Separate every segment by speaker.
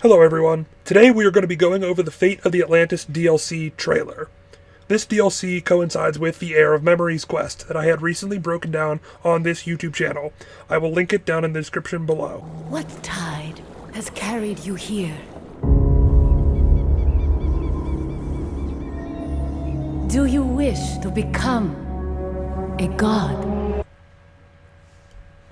Speaker 1: Hello everyone. Today we are going to be going over the Fate of the Atlantis DLC trailer. This DLC coincides with the Heir of Memories quest that I had recently broken down on this YouTube channel. I will link it down in the description below.
Speaker 2: What tide has carried you here? Do you wish to become a god?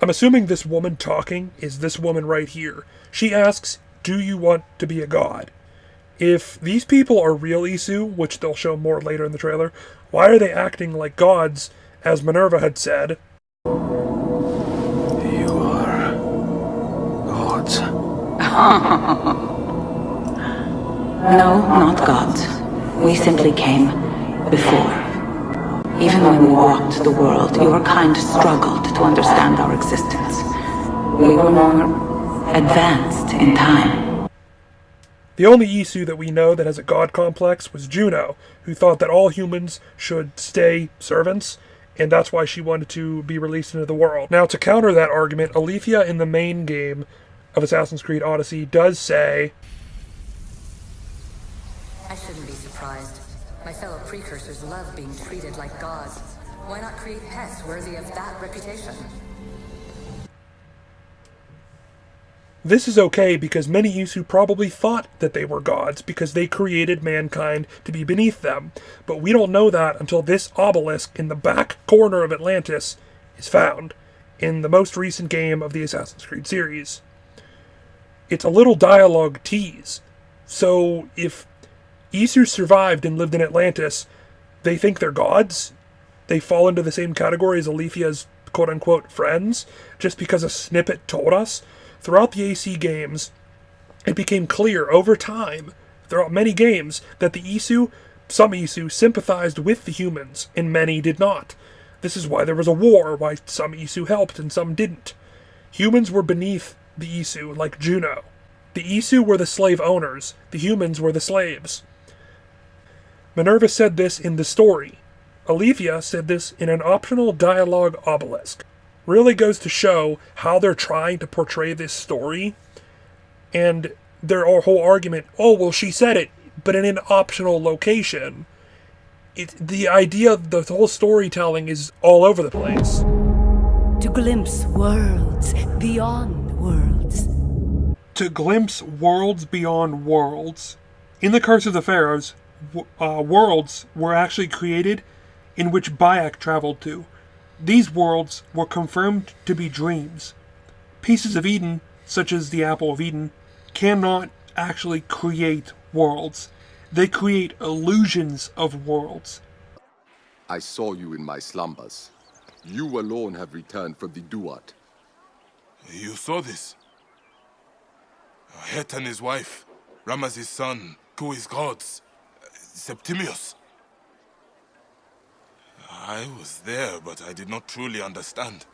Speaker 1: I'm assuming this woman talking is this woman right here. She asks, do you want to be a god? If these people are real Isu, which they'll show more later in the trailer, why are they acting like gods, as Minerva had said?
Speaker 3: You are gods.
Speaker 4: No, not gods. We simply came before. Even when we walked the world, your kind struggled to understand our existence. We were more advanced in time.
Speaker 1: The only Isu that we know that has a god complex was Juno, who thought that all humans should stay servants, and that's why she wanted to be released into the world. Now, to counter that argument, Aletheia in the main game of Assassin's Creed Odyssey does say,
Speaker 5: I shouldn't be surprised. My fellow precursors love being treated like gods. Why not create pests worthy of that reputation?
Speaker 1: this is okay because many Isu probably thought that they were gods because they created mankind to be beneath them. But we don't know that until this obelisk in the back corner of Atlantis is found in the most recent game of the Assassin's Creed series. It's a little dialogue tease. So if Isu survived and lived in Atlantis, they think they're gods? They fall into the same category as Aletheia's quote-unquote friends just because a snippet told us? Throughout the AC games, it became clear over time, throughout many games, that the Isu, some Isu, sympathized with the humans, and many did not. This is why there was a war, why some Isu helped and some didn't. Humans were beneath the Isu, like Juno. The Isu were the slave owners, the humans were the slaves. Minerva said this in the story. Aletheia said this in an optional dialogue obelisk. Really goes to show how they're trying to portray this story, and their whole argument, oh, well, she said it, but in an optional location. The idea of the whole storytelling is all over the place.
Speaker 2: To glimpse worlds beyond worlds.
Speaker 1: To glimpse worlds beyond worlds. In the Curse of the Pharaohs, worlds were actually created in which Bayek traveled to. These worlds were confirmed to be dreams. Pieces of Eden, such as the Apple of Eden, cannot actually create worlds. They create illusions of worlds.
Speaker 6: I saw you in my slumbers. You alone have returned from the Duat.
Speaker 3: You saw this? Het and his wife, Ramaz's son, Kui's gods, Septimius. I was there, but I did not truly understand.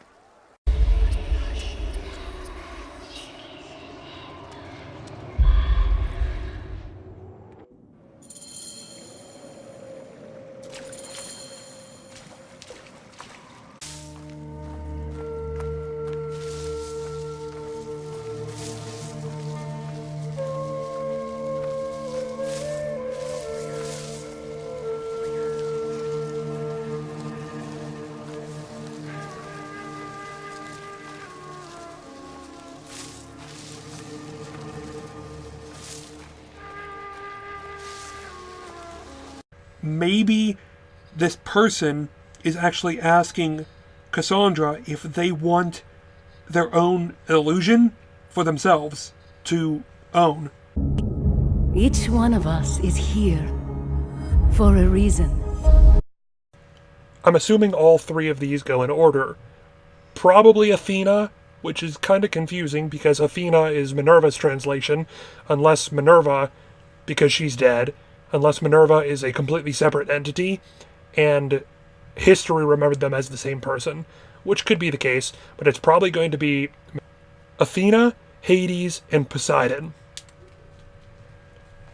Speaker 1: Maybe this person is actually asking Cassandra if they want their own illusion for themselves to own.
Speaker 2: Each one of us is here for a reason.
Speaker 1: I'm assuming all three of these go in order. Probably Athena, which is kind of confusing because Athena is Minerva's translation, unless Minerva, because she's dead, unless Minerva is a completely separate entity, and history remembered them as the same person, which could be the case, but it's probably going to be Athena, Hades, and Poseidon.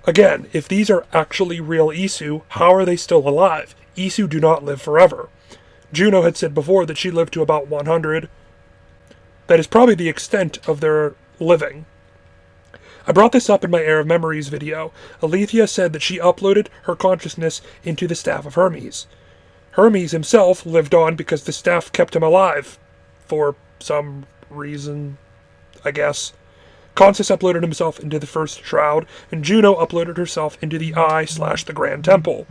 Speaker 1: Again, if these are actually real Isu, how are they still alive? Isu do not live forever. Juno had said before that she lived to about 100. That is probably the extent of their living. I brought this up in my Air of Memories video. Alethea said that she uploaded her consciousness into the Staff of Hermes. Hermes himself lived on because the staff kept him alive. For some reason, I guess. Consus uploaded himself into the first shroud, and Juno uploaded herself into the Eye/the Grand Temple.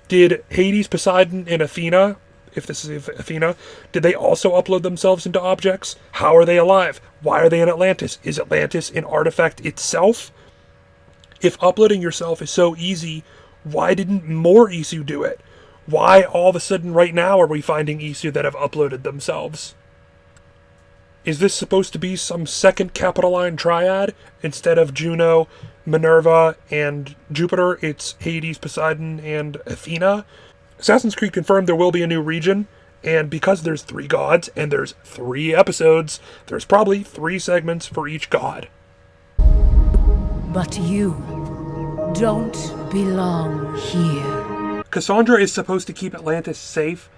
Speaker 1: Did Hades, Poseidon, and Athena, if this is Athena, did they also upload themselves into objects? How are they alive? Why are they in Atlantis? Is Atlantis an artifact itself? If uploading yourself is so easy, why didn't more Isu do it? Why all of a sudden right now are we finding Isu that have uploaded themselves? Is this supposed to be some second Capitoline triad? Instead of Juno, Minerva, and Jupiter, it's Hades, Poseidon, and Athena? Assassin's Creed confirmed there will be a new region, and because there's 3 gods, and there's 3 episodes, there's probably 3 segments for each god.
Speaker 2: But you don't belong here.
Speaker 1: Cassandra is supposed to keep Atlantis safe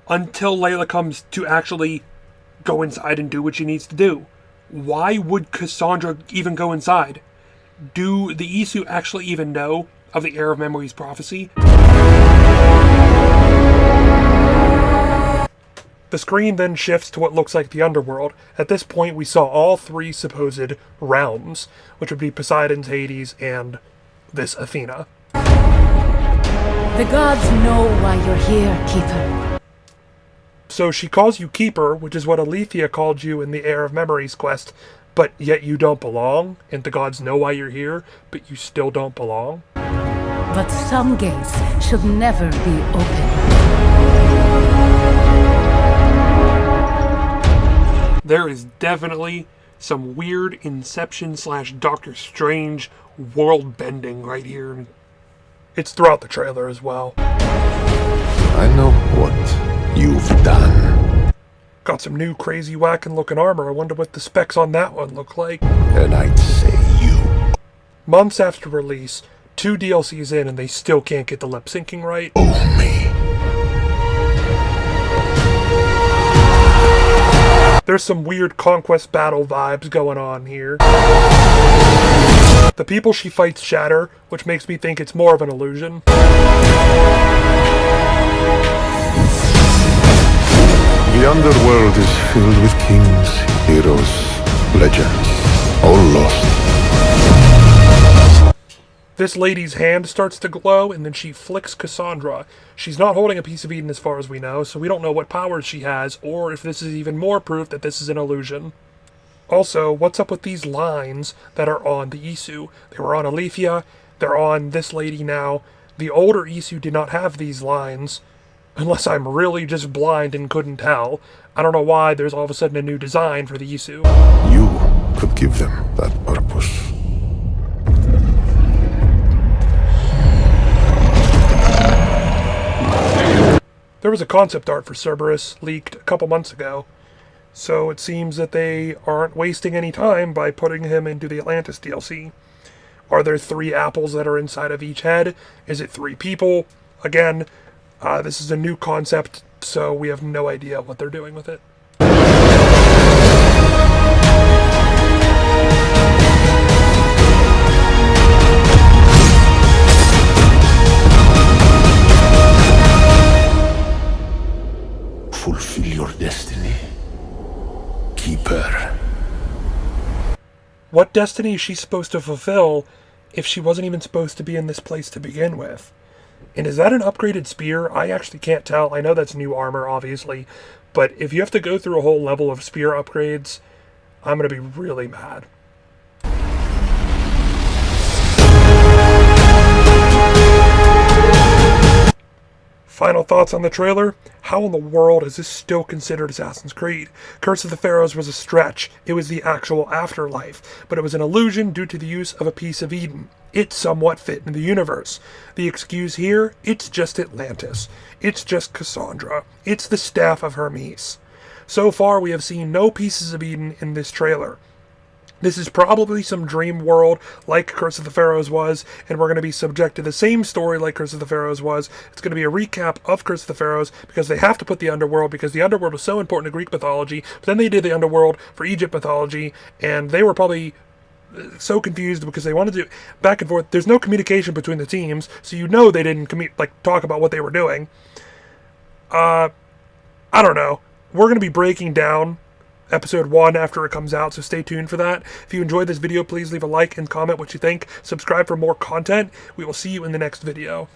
Speaker 1: until Layla comes to actually go inside and do what she needs to do. Why would Cassandra even go inside? Do the Isu actually even know of the Air of Memories prophecy? The screen then shifts to what looks like the underworld. At this point, we saw all 3 supposed realms, which would be Poseidon's, Hades, and this Athena.
Speaker 2: The gods know why you're here, Keeper.
Speaker 1: So she calls you Keeper, which is what Alethea called you in the Air of Memories quest, but yet you don't belong, and the gods know why you're here, but you still don't belong?
Speaker 2: But some gates should never be open.
Speaker 1: There is definitely some weird Inception/Doctor Strange world bending right here. It's throughout the trailer as well.
Speaker 7: I know what you've done.
Speaker 1: Got some new crazy whacking looking armor. I wonder what the specs on that one look like.
Speaker 7: And I'd say you.
Speaker 1: Months after release, 2 DLCs in and they still can't get the lip syncing right.
Speaker 7: Owe me.
Speaker 1: There's some weird conquest battle vibes going on here. The people she fights shatter, which makes me think it's more of an illusion.
Speaker 7: The underworld is filled with kings, heroes, legends, all lost.
Speaker 1: This lady's hand starts to glow, and then she flicks Cassandra. She's not holding a piece of Eden as far as we know, so we don't know what powers she has, or if this is even more proof that this is an illusion. Also, what's up with these lines that are on the Isu? They were on Alethea, they're on this lady now. The older Isu did not have these lines, unless I'm really just blind and couldn't tell. I don't know why there's all of a sudden a new design for the Isu.
Speaker 7: You could give them that purpose.
Speaker 1: There was a concept art for Cerberus leaked a couple months ago, so it seems that they aren't wasting any time by putting him into the Atlantis DLC. Are there 3 apples that are inside of each head? Is it 3 people? Again, this is a new concept, so we have no idea what they're doing with it.
Speaker 7: Fulfill your destiny, Keeper.
Speaker 1: What destiny is she supposed to fulfill if she wasn't even supposed to be in this place to begin with? And is that an upgraded spear? I actually can't tell. I know that's new armor, obviously, but if you have to go through a whole level of spear upgrades, I'm going to be really mad. Final thoughts on the trailer? How in the world is this still considered Assassin's Creed? Curse of the Pharaohs was a stretch. It was the actual afterlife, but it was an illusion due to the use of a piece of Eden. It somewhat fit in the universe. The excuse here? It's just Atlantis. It's just Cassandra. It's the Staff of Hermes. So far, we have seen no pieces of Eden in this trailer. This is probably some dream world like Curse of the Pharaohs was, and we're going to be subject to the same story like Curse of the Pharaohs was. It's going to be a recap of Curse of the Pharaohs because they have to put the underworld because the underworld was so important to Greek mythology, but then they did the underworld for Egypt mythology, and they were probably so confused because they wanted to do back and forth. There's no communication between the teams, so you know they didn't talk about what they were doing. I don't know. We're going to be breaking down episode 1 after it comes out, so stay tuned for that. If you enjoyed this video, please leave a like and comment what you think. Subscribe for more content. We will see you in the next video.